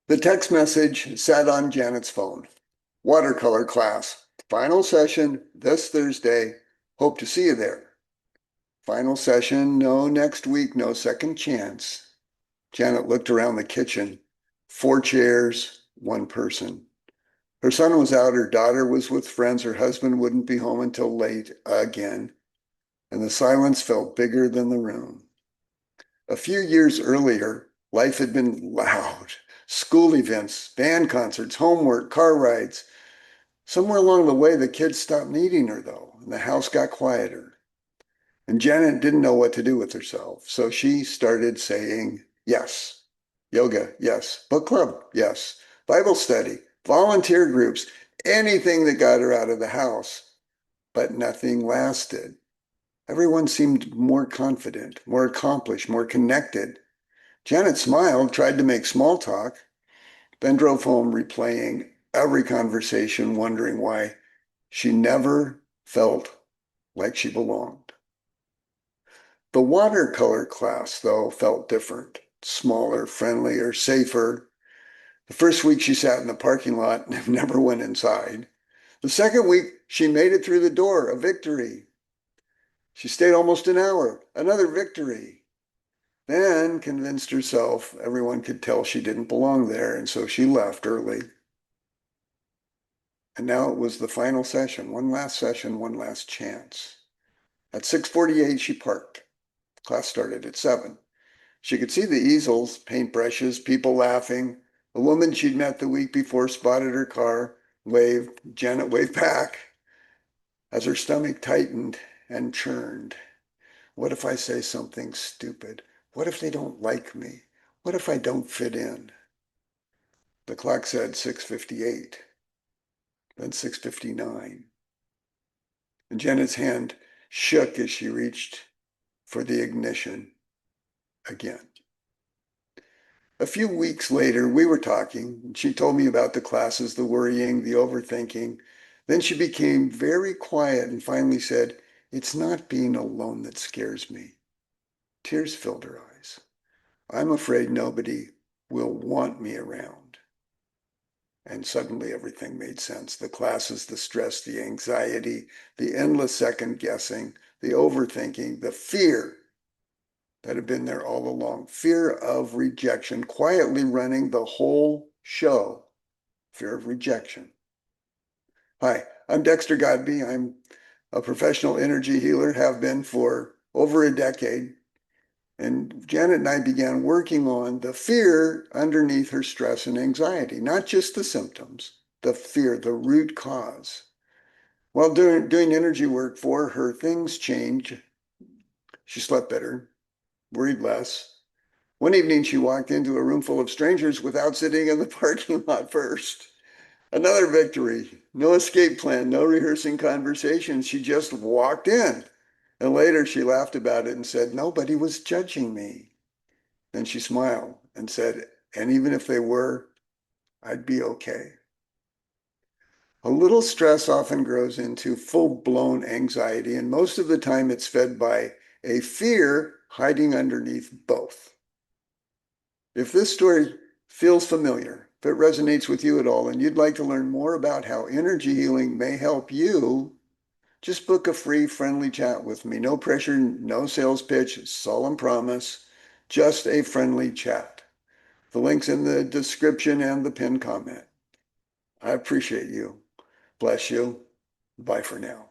The text message sat on Janet's phone. Watercolor class. Final session this Thursday. Hope to see you there. Final session, no next week, no second chance. Janet looked around the kitchen. 4 chairs, 1 person. Her son was out, her daughter was with friends, her husband wouldn't be home until late again, and the silence felt bigger than the room. A few years earlier, life had been loud. School events, band concerts, homework, car rides. Somewhere along the way, the kids stopped needing her, though, and the house got quieter. And Janet didn't know what to do with herself, so she started saying yes. Yoga, yes. Book club, yes. Bible study, volunteer groups, anything that got her out of the house. But nothing lasted. Everyone seemed more confident, more accomplished, more connected. Janet smiled, tried to make small talk, then drove home replaying every conversation, wondering why she never felt like she belonged. The watercolor class, though, felt different. Smaller, friendlier, safer. The first week she sat in the parking lot and never went inside. The second week she made it through the door, a victory. She stayed almost an hour, another victory. Then convinced herself everyone could tell she didn't belong there, and so she left early. And now it was the final session, one last chance. At 6:48, she parked. Class started at 7. She could see the easels, paintbrushes, people laughing. A woman she'd met the week before spotted her car, waved. Janet waved back as her stomach tightened and churned. What if I say something stupid? What if they don't like me? What if I don't fit in? The clock said 6:58, then 6:59. And Janet's hand shook as she reached for the ignition again. A few weeks later, we were talking, and she told me about the classes, the worrying, the overthinking. Then she became very quiet and finally said, "It's not being alone that scares me." Tears filled her eyes. "I'm afraid nobody will want me around." And suddenly everything made sense. The classes, the stress, the anxiety, the endless second guessing, the overthinking, the fear that had been there all along. Fear of rejection, quietly running the whole show. Fear of rejection. Hi, I'm Dexter Godby. I'm a professional energy healer, have been for over a decade. And Janet and I began working on the fear underneath her stress and anxiety, not just the symptoms, the fear, the root cause. While doing energy work for her, things changed. She slept better, worried less. One evening, she walked into a room full of strangers without sitting in the parking lot first. Another victory. No escape plan, no rehearsing conversations. She just walked in. And later she laughed about it and said, "Nobody was judging me." Then she smiled and said, "And even if they were, I'd be okay." A little stress often grows into full-blown anxiety, and most of the time it's fed by a fear hiding underneath both. If this story feels familiar, if it resonates with you at all, and you'd like to learn more about how energy healing may help you, just book a free, friendly chat with me. No pressure, no sales pitch, solemn promise, just a friendly chat. The link's in the description and the pinned comment. I appreciate you. Bless you. Bye for now.